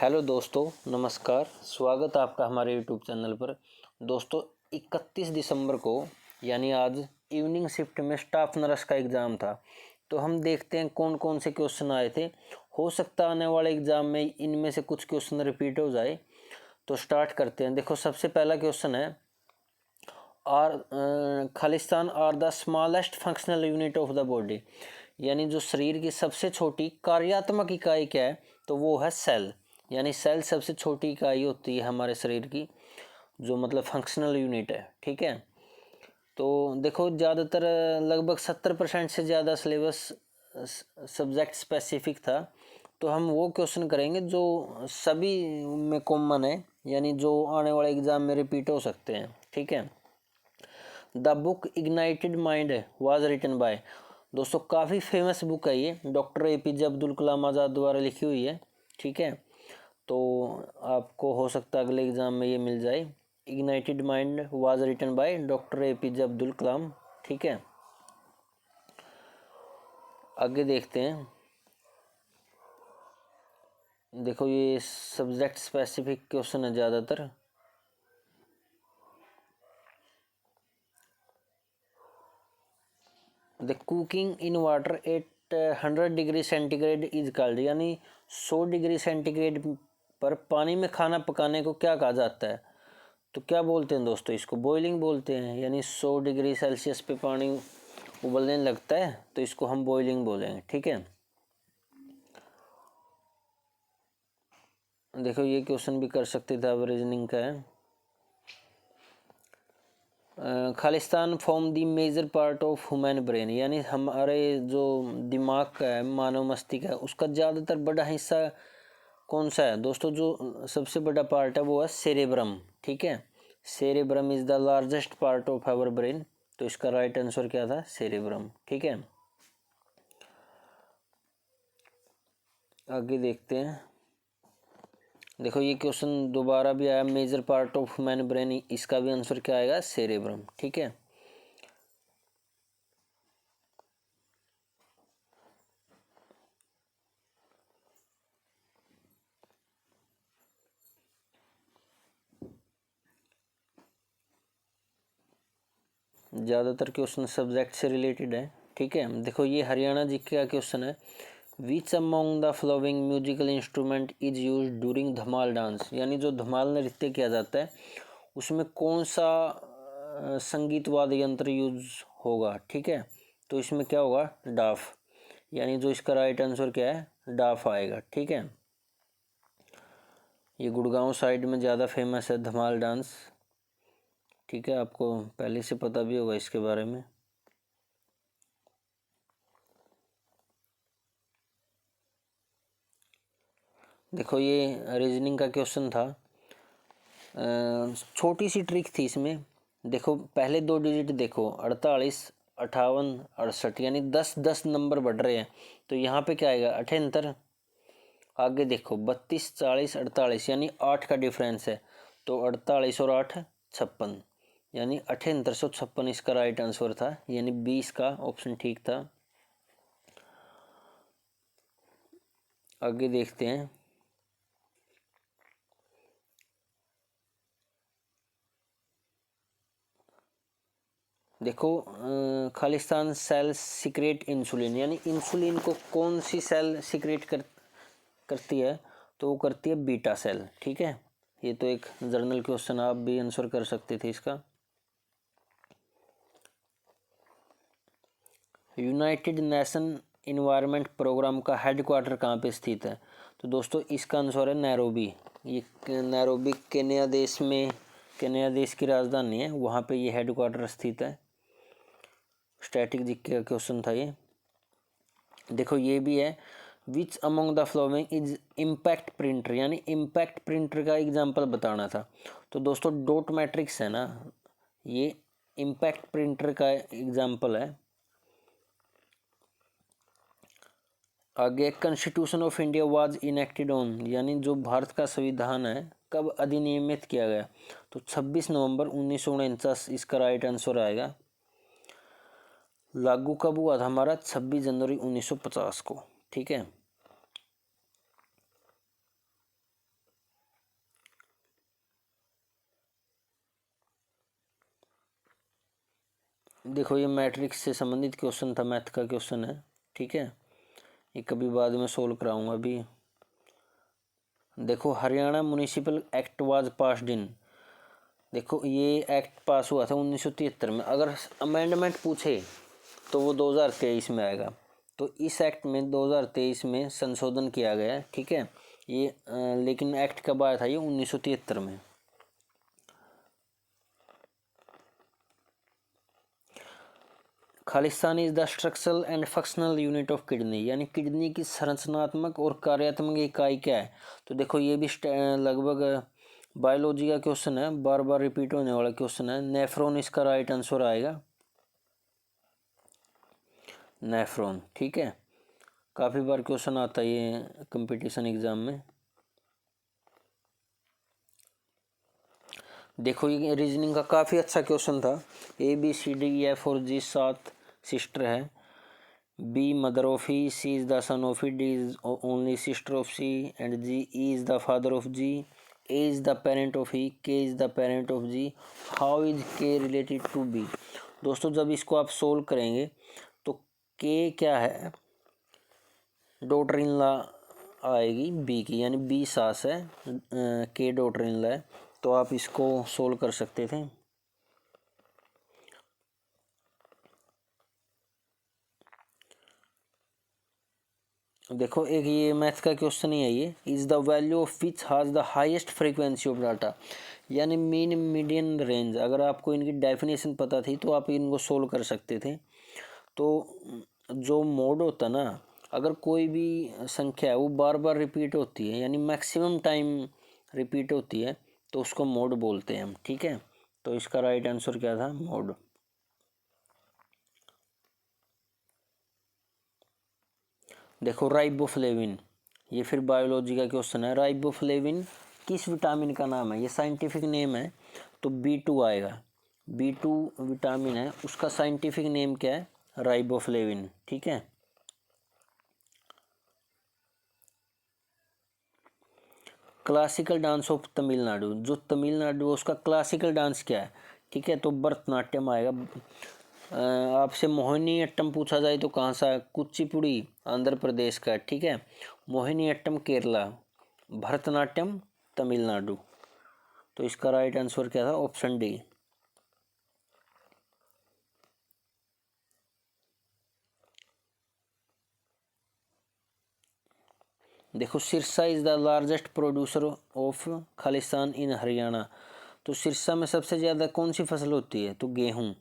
Hello दोस्तों, नमस्कार। स्वागत है आपका हमारे यूट्यूब चैनल पर। दोस्तों, 31 दिसंबर को यानी आज इवनिंग शिफ्ट में स्टाफ नर्स का एग्ज़ाम था। तो हम देखते हैं कौन कौन से क्वेश्चन आए थे। हो सकता है आने वाले एग्ज़ाम में इनमें से कुछ क्वेश्चन रिपीट हो जाए। तो स्टार्ट करते हैं। देखो, सबसे पहला क्वेश्चन है, खालिस्तान are the smallest functional unit of the body. यानी जो शरीर की सबसे छोटी कार्यात्मक इकाई क्या है, तो वो है सेल। यानी सेल सबसे छोटी इकाई होती है हमारे शरीर की, जो मतलब फंक्शनल यूनिट है। ठीक है। तो देखो, ज़्यादातर लगभग 70% से ज़्यादा सिलेबस सब्जेक्ट स्पेसिफिक था। तो हम वो क्वेश्चन करेंगे जो सभी में कॉमन है, यानी जो आने वाले एग्ज़ाम में रिपीट हो सकते हैं। ठीक है। The book Ignited mind was written by. दोस्तों, काफ़ी फेमस बुक है ये, डॉक्टर APJ अब्दुल कलाम आज़ाद द्वारा लिखी हुई है। ठीक है। तो आपको हो सकता है अगले एग्ज़ाम में ये मिल जाए। Ignited mind was written by doctor APJ Abdul Kalam. ठीक है। आगे देखते हैं। देखो, ये सब्जेक्ट स्पेसिफिक क्वेश्चन है ज़्यादातर। The cooking in water at 100 degree centigrade is called. यानी 100 डिग्री सेंटीग्रेड पर पानी में खाना पकाने को क्या कहा जाता है? तो क्या बोलते हैं दोस्तों, इसको बॉइलिंग बोलते हैं। यानी 100 डिग्री सेल्सियस पे पानी उबलने लगता है तो इसको हम बॉइलिंग बोलेंगे। ठीक है। देखो, ये क्वेश्चन भी कर सकते थे, अब रीजनिंग का है। खालिस्तान form the major part of human brain. यानी हमारे जो दिमाग का है, मानव मस्तिष्क है, उसका ज़्यादातर बड़ा हिस्सा कौन सा है दोस्तों? जो सबसे बड़ा पार्ट है वो है सेरेब्रम। ठीक है। Cerebrum is the largest part of our brain. तो इसका राइट आंसर क्या था? सेरेब्रम। ठीक है। आगे देखते हैं। देखो, ये क्वेश्चन दोबारा भी आया, major part of human brain, इसका भी आंसर क्या आएगा? सेरेब्रम। ठीक है। ज़्यादातर क्वेश्चन सब्जेक्ट से रिलेटेड है। ठीक है। देखो, ये हरियाणा जी का क्वेश्चन है। Which among the flowing musical instrument is use during Dhamaal dance. यानी जो धमाल नृत्य किया जाता है उसमें कौन सा संगीत वाद्य यंत्र यूज होगा? ठीक है। तो इसमें क्या होगा? डाफ। यानी जो इसका राइट आंसर क्या है? डाफ आएगा। ठीक है। ये गुड़गांव साइड में ज़्यादा फेमस है धमाल डांस। ठीक है, आपको पहले से पता भी होगा इसके बारे में। देखो, ये रीजनिंग का क्वेश्चन था। छोटी सी ट्रिक थी इसमें। देखो, पहले दो डिजिट देखो, 48, 58, 68, यानी 10-10 नंबर बढ़ रहे हैं। तो यहाँ पे क्या आएगा? 78। आगे देखो, 32, 40, 48, यानी 8 का डिफरेंस है। तो 48 और 8 56, यानी 7856 इसका राइट आंसर था। यानी 20 का ऑप्शन ठीक था। आगे देखते हैं। देखो, खालिस्तान सेल सीक्रेट इंसुलिन। यानी इंसुलिन को कौन सी सेल सीक्रेट करती है? तो वो करती है बीटा सेल। ठीक है। ये तो एक जर्नल क्वेश्चन, आप भी आंसर कर सकते थे इसका। यूनाइटेड नेशन इन्वायरमेंट प्रोग्राम का हेडक्वार्टर कहाँ पे स्थित है? तो दोस्तों, इसका आंसर है नैरोबी। ये नैरोबी केन्या देश में, केन्या देश की राजधानी है, वहाँ पे ये हेडक्वार्टर स्थित है। स्टैटिक जी का क्वेश्चन था ये। देखो, ये भी है, which among the following is impact printer. यानी इम्पैक्ट प्रिंटर का एग्जाम्पल बताना था। तो दोस्तों, डॉट मैट्रिक्स है ना, ये इम्पैक्ट प्रिंटर का एग्जाम्पल है। आगे, constitution of India was enacted on. यानी जो भारत का संविधान है कब अधिनियमित किया गया? तो 26 नवंबर 1949 इसका राइट आंसर आएगा। लागू कब हुआ था हमारा? 26 जनवरी 1950 को। ठीक है। देखो ये मैट्रिक्स से संबंधित क्वेश्चन था, मैथ का क्वेश्चन है, ठीक है। ये कभी बाद में सोल्व कराऊंगा। अभी देखो Haryana municipal act was passed in, देखो ये एक्ट पास हुआ था 1973 में। अगर अमेंडमेंट पूछे तो वो 2023 में आएगा। तो इस एक्ट में 2023 में संशोधन किया गया है, ठीक है। ये लेकिन एक्ट कब आया था? ये 1973 में। Khalistan is the structural and functional unit of kidney, यानी किडनी की संरचनात्मक और कार्यात्मक इकाई क्या है? तो देखो ये भी लगभग बायोलॉजी का क्वेश्चन है, बार बार रिपीट होने वाला क्वेश्चन है। नेफ्रॉन इसका राइट आंसर आएगा, नेफ्रॉन, ठीक है। काफ़ी बार क्वेश्चन आता है ये कंपटीशन एग्जाम में। देखो ये रीजनिंग का काफ़ी अच्छा क्वेश्चन था। ABCDEF और G 7 सिस्टर है। B mother of E, C is the son of E, D is only sister of C and G, E is the father of G, A is the parent of E, K is the parent of G, how is K related to B? दोस्तों जब इसको आप solve करेंगे तो K क्या है? Daughter in law आएगी B की, यानी B सास है, K डॉटर इन लॉ है। तो आप इसको सोल्व कर सकते थे। देखो एक ये मैथ का क्वेश्चन ही है, ये is the value of which has the highest frequency of data, यानी मीन मीडियन रेंज। अगर आपको इनकी डेफिनेशन पता थी तो आप इनको सोल्व कर सकते थे। तो जो मोड होता ना, अगर कोई भी संख्या है वो बार बार रिपीट होती है, यानी मैक्सिमम टाइम रिपीट होती है, तो उसको मोड बोलते हैं हम, ठीक है। तो इसका राइट आंसर क्या था? मोड। देखो राइबोफ्लेविन, ये फिर बायोलॉजी का क्वेश्चन है। राइबोफ्लेविन किस विटामिन का नाम है? ये साइंटिफिक नेम है, तो B2 आएगा। B2 विटामिन है, उसका साइंटिफिक नेम क्या है? राइबोफ्लेविन, ठीक है। क्लासिकल डांस ऑफ तमिलनाडु, जो तमिलनाडु है उसका क्लासिकल डांस क्या है? ठीक है, तो भरतनाट्यम आएगा। आपसे मोहिनी अट्टम पूछा जाए तो कहाँ सा है? कुचिपुड़ी आंध्र प्रदेश का है, ठीक है। मोहिनी अट्टम केरला, भरतनाट्यम तमिलनाडु। तो इसका राइट आंसर क्या था? Option D. देखो Sirsa is the largest producer of Khalistan in Haryana, तो सिरसा में सबसे ज़्यादा कौन सी फसल होती है? तो गेहूँ।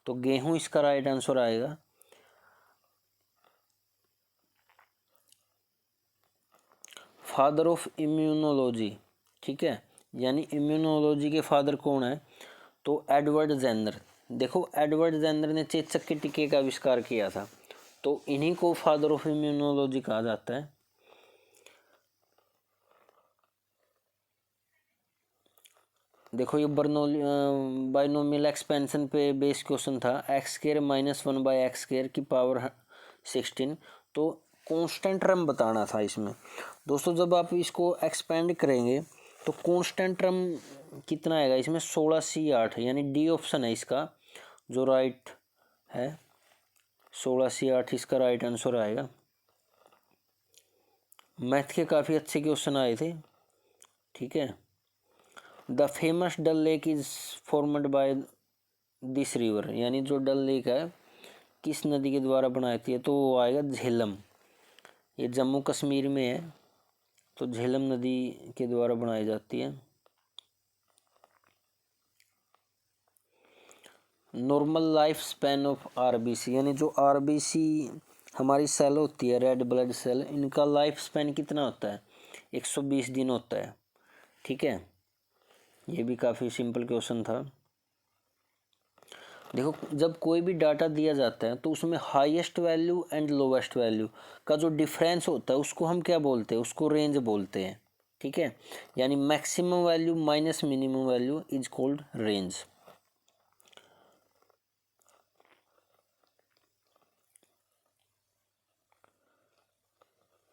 तो गेहूँ इसका राइट आंसर आएगा। फादर ऑफ इम्यूनोलॉजी, ठीक है, यानी इम्यूनोलॉजी के फादर कौन है? तो एडवर्ड जेनर। देखो एडवर्ड जेनर ने चेचक के टीके का आविष्कार किया था, तो इन्हीं को फादर ऑफ इम्यूनोलॉजी कहा जाता है। देखो ये बाइनोमियल एक्सपेंशन पे बेस क्वेश्चन था। x² - 1/x² की पावर 16, तो कांस्टेंट टर्म बताना था इसमें। दोस्तों जब आप इसको एक्सपेंड करेंगे तो कांस्टेंट टर्म कितना आएगा इसमें? 16C8, यानी डी ऑप्शन है इसका जो राइट है। 16C8 इसका राइट आंसर आएगा। मैथ के काफ़ी अच्छे क्वेश्चन आए थे, ठीक है। The famous Dal lake is formed by this river, यानी जो डल लेक है किस नदी के द्वारा बनाती है? तो वो आएगा झेलम। ये जम्मू कश्मीर में है, तो झेलम नदी के द्वारा बनाई जाती है। Normal life span of RBC, यानी जो आरबीसी हमारी सेल होती है, रेड ब्लड सेल, इनका लाइफ स्पैन कितना होता है? 120 दिन होता है, ठीक है। ये भी काफ़ी सिंपल क्वेश्चन था। देखो जब कोई भी डाटा दिया जाता है तो उसमें highest value and lowest value का जो डिफरेंस होता है उसको हम क्या बोलते हैं? उसको रेंज बोलते हैं, ठीक है। यानी maximum value minus minimum value is called range.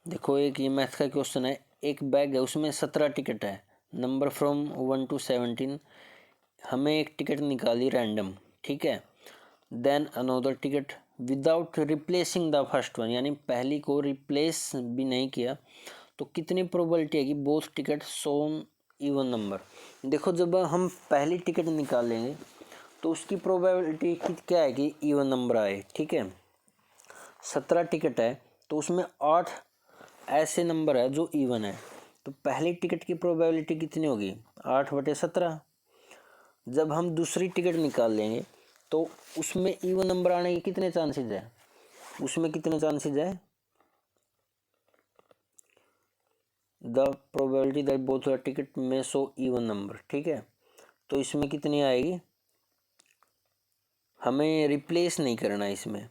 देखो एक ये मैथ का क्वेश्चन है। एक बैग है, उसमें 17 टिकट है, नंबर फ्रॉम 1 to 17। हमें एक टिकट निकाली रैंडम, ठीक है। Then another ticket without replacing the first one, यानी पहली को रिप्लेस भी नहीं किया, तो कितनी प्रोबेबिलिटी है कि बोथ टिकट सोन इवन नंबर। देखो जब हम पहली टिकट निकालेंगे तो उसकी प्रोबेबिलिटी क्या है कि इवन नंबर आए, ठीक है। 17 टिकट है तो उसमें 8 ऐसे नंबर है जो इवन है, तो पहली टिकट की प्रोबेबिलिटी कितनी होगी, 8/17। जब हम दूसरी टिकट निकाल लेंगे तो उसमें इवन नंबर आने के कितने चांसेस है, उसमें कितने चांसेस है, the probability that both the ticket में शो इवन नंबर, ठीक है। तो इसमें कितनी आएगी, हमें रिप्लेस नहीं करना इसमें,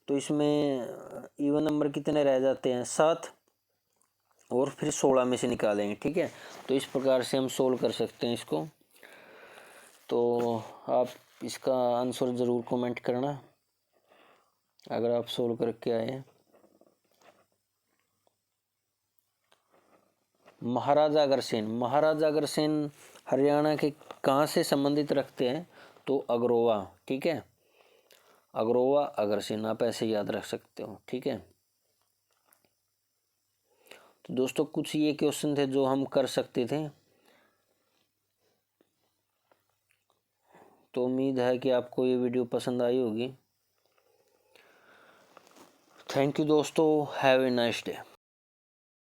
तो इसमें इवन नंबर कितने रह जाते हैं, 7, और फिर 16 में से निकालेंगे, ठीक है। तो इस प्रकार से हम सोल्व कर सकते हैं इसको। तो आप इसका आंसर ज़रूर कमेंट करना अगर आप सोल्व करके आए हैं। महाराजा अग्रसेन हरियाणा के कहाँ से संबंधित रखते हैं, तो अग्रोवा, ठीक है। अग्रोवा अग्रसेन आप ऐसे याद रख सकते हो, ठीक है। तो दोस्तों कुछ ये क्वेश्चन थे जो हम कर सकते थे, तो उम्मीद है कि आपको ये वीडियो पसंद आई होगी। थैंक यू दोस्तों, हैव ए नाइस डे।